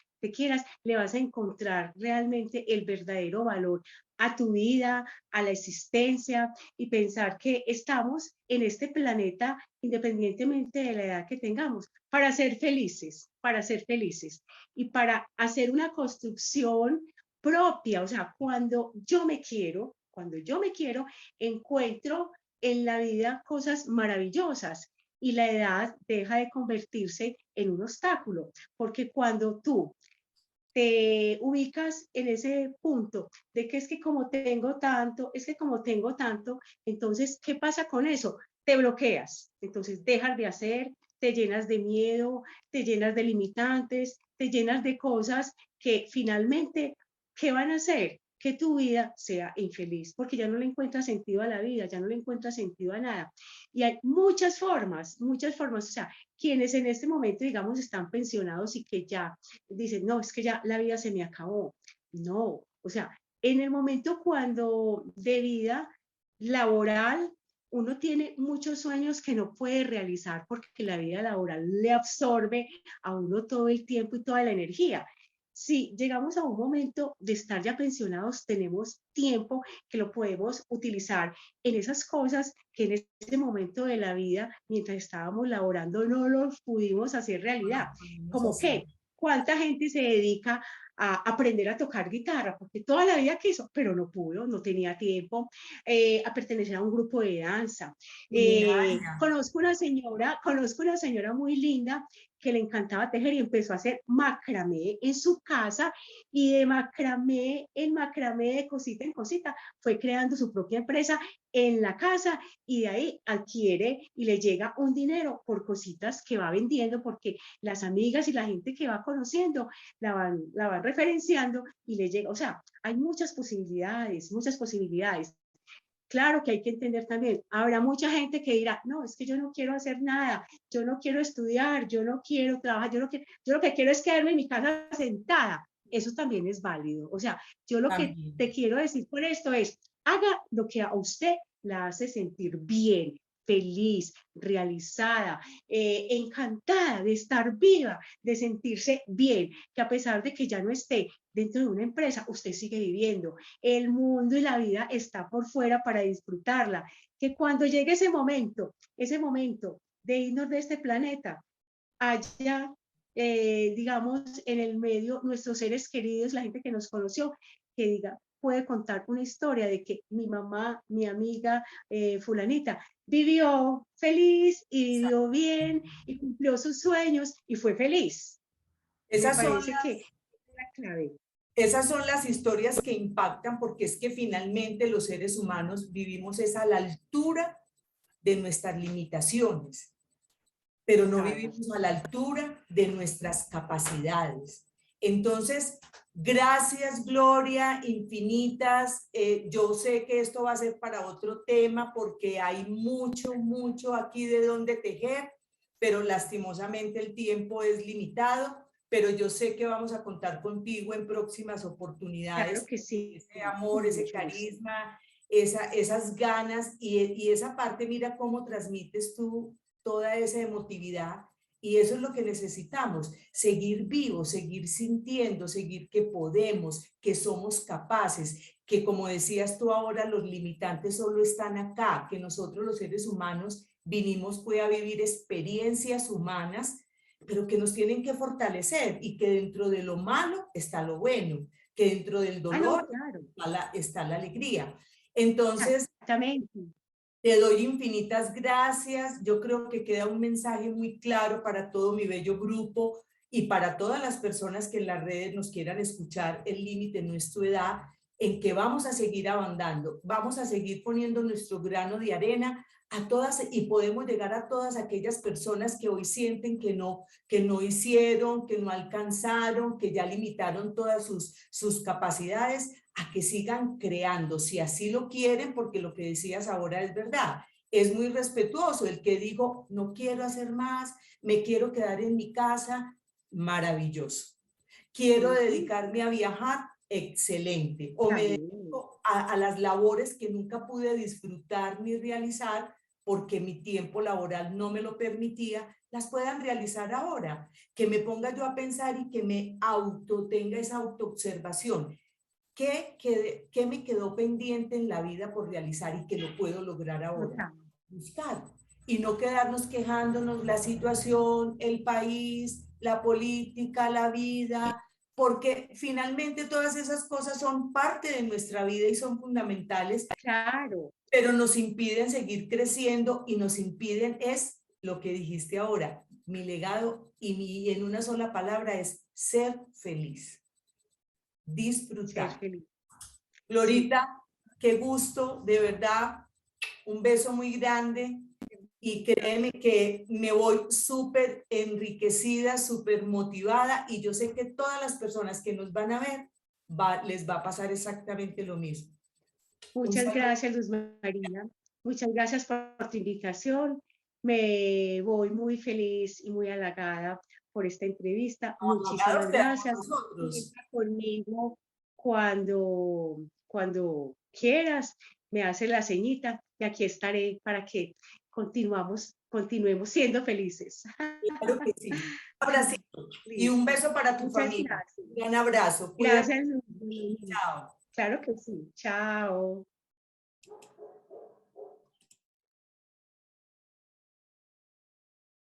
Speaker 2: le vas a encontrar realmente el verdadero valor a tu vida, a la existencia y pensar que estamos en este planeta, independientemente de la edad que tengamos, para ser felices y para hacer una construcción propia, o sea, cuando yo me quiero, encuentro en la vida cosas maravillosas y la edad deja de convertirse en un obstáculo, porque cuando tú te ubicas en ese punto de que es que como tengo tanto, es que como tengo tanto, entonces, ¿qué pasa con eso? Te bloqueas, entonces dejas de hacer, te llenas de miedo, te llenas de limitantes, te llenas de cosas que finalmente, ¿qué van a hacer? Que tu vida sea infeliz, porque ya no le encuentras sentido a la vida, ya no le encuentras sentido a nada. Y hay muchas formas, o sea, quienes en este momento, digamos, están pensionados y que ya dicen, no, es que ya la vida se me acabó. No, o sea, en el momento cuando de vida laboral uno tiene muchos sueños que no puede realizar porque la vida laboral le absorbe a uno todo el tiempo y toda la energía. Si llegamos a un momento de estar ya pensionados, tenemos tiempo que lo podemos utilizar en esas cosas que en ese momento de la vida, mientras estábamos laborando, no los pudimos hacer realidad.
Speaker 1: Podemos
Speaker 2: ¿Como
Speaker 1: hacer.
Speaker 2: qué? ¿Cuánta gente se dedica a aprender a tocar guitarra, porque toda la vida quiso, pero no pudo, no tenía tiempo, a pertenecer a un grupo de danza.
Speaker 1: Mira,
Speaker 2: Conozco una señora muy linda que le encantaba tejer y empezó a hacer macramé en su casa y de macramé en macramé, de cosita en cosita, fue creando su propia empresa en la casa y de ahí adquiere y le llega un dinero por cositas que va vendiendo porque las amigas y la gente que va conociendo la van referenciando y le llega, o sea, hay muchas posibilidades, muchas posibilidades. Claro que hay que entender también, habrá mucha gente que dirá, no, es que yo no quiero hacer nada, yo no quiero estudiar, yo no quiero trabajar, yo lo que quiero es quedarme en mi casa sentada. Eso también es válido. O sea, yo lo que
Speaker 1: también.
Speaker 2: te quiero decir por esto es, haga lo que a usted la hace sentir bien, feliz, realizada, encantada de estar viva, de sentirse bien, que a pesar de que ya no esté dentro de una empresa, usted sigue viviendo. El mundo y la vida está por fuera para disfrutarla. Que cuando llegue ese momento de irnos de este planeta, allá, digamos, en el medio, nuestros seres queridos, la gente que nos conoció, que diga, puede contar una historia de que mi mamá, mi amiga, fulanita, vivió feliz y vivió bien y cumplió sus sueños y fue feliz. Me
Speaker 1: Esas son
Speaker 2: parece que es la clave.
Speaker 1: Esas son las historias que impactan porque es que finalmente los seres humanos vivimos es a la altura de nuestras limitaciones, pero no
Speaker 2: Claro.
Speaker 1: vivimos a la altura de nuestras capacidades. Entonces, gracias Gloria, infinitas. Yo sé que esto va a ser para otro tema porque hay mucho, mucho aquí de donde tejer, pero lastimosamente el tiempo es limitado, pero yo sé que vamos a contar contigo en próximas
Speaker 2: Claro
Speaker 1: oportunidades.
Speaker 2: que sí,
Speaker 1: Ese amor,
Speaker 2: con
Speaker 1: ese
Speaker 2: mucho gusto.
Speaker 1: carisma, esas ganas y esa parte, mira cómo transmites tú toda esa emotividad. Y eso es lo que necesitamos, seguir vivos, seguir sintiendo, seguir que podemos, que somos capaces, que como decías tú ahora, los limitantes solo están acá, que nosotros los seres humanos vinimos fue a vivir experiencias humanas, pero que nos tienen que fortalecer y que dentro de lo malo está lo bueno, que dentro del
Speaker 2: Ah, no,
Speaker 1: dolor
Speaker 2: claro,
Speaker 1: está la alegría. Entonces,
Speaker 2: exactamente.
Speaker 1: te doy infinitas gracias. Yo creo que queda un mensaje muy claro para todo mi bello grupo y para todas las personas que en las redes nos quieran escuchar. El límite no es tu edad, en que vamos a seguir avanzando, vamos a seguir poniendo nuestro grano de arena a todas y podemos llegar a todas aquellas personas que hoy sienten que no hicieron, que no alcanzaron, que ya limitaron todas sus capacidades, a que sigan creando, si así lo quieren, porque lo que decías ahora es verdad. Es muy respetuoso el que digo, no quiero hacer más, me quiero quedar en mi casa, maravilloso. Quiero
Speaker 2: Ujú,
Speaker 1: dedicarme a viajar, excelente. O me
Speaker 2: también,
Speaker 1: dedico a las labores que nunca pude disfrutar ni realizar porque mi tiempo laboral no me lo permitía, las puedan realizar ahora. Que me ponga yo a pensar y que me tenga esa autoobservación. ¿Qué me quedó pendiente en la vida por realizar y que lo puedo lograr ahora?
Speaker 2: total.
Speaker 1: Buscar. Y no quedarnos quejándonos la situación, el país, la política, la vida, porque finalmente todas esas cosas son parte de nuestra vida y son fundamentales,
Speaker 2: Claro,
Speaker 1: pero nos impiden seguir creciendo y nos impiden es lo que dijiste ahora, mi legado y en una sola palabra es ser feliz,
Speaker 2: ser
Speaker 1: disfrutar.
Speaker 2: feliz. Sí,
Speaker 1: Glorita, qué gusto, de verdad, un beso muy grande y créeme que me voy súper enriquecida, súper motivada y yo sé que todas las personas que nos van a ver les va a pasar exactamente lo mismo. Un
Speaker 2: muchas
Speaker 1: saludo.
Speaker 2: gracias, Luz María. Muchas gracias por tu invitación. Me voy muy feliz y muy halagada por esta entrevista.
Speaker 1: Halagados
Speaker 2: Muchísimas
Speaker 1: quedamos
Speaker 2: gracias.
Speaker 1: nosotros.
Speaker 2: Cuenta conmigo cuando quieras. Me hace la ceñita y aquí estaré para que continuemos siendo felices.
Speaker 1: Claro que sí. Un abracito y un
Speaker 2: Listo.
Speaker 1: beso para tu
Speaker 2: Muchas
Speaker 1: familia.
Speaker 2: gracias.
Speaker 1: Un gran abrazo. Cuídate.
Speaker 2: Gracias. Luz.
Speaker 1: Chao.
Speaker 2: Claro que sí. Chao.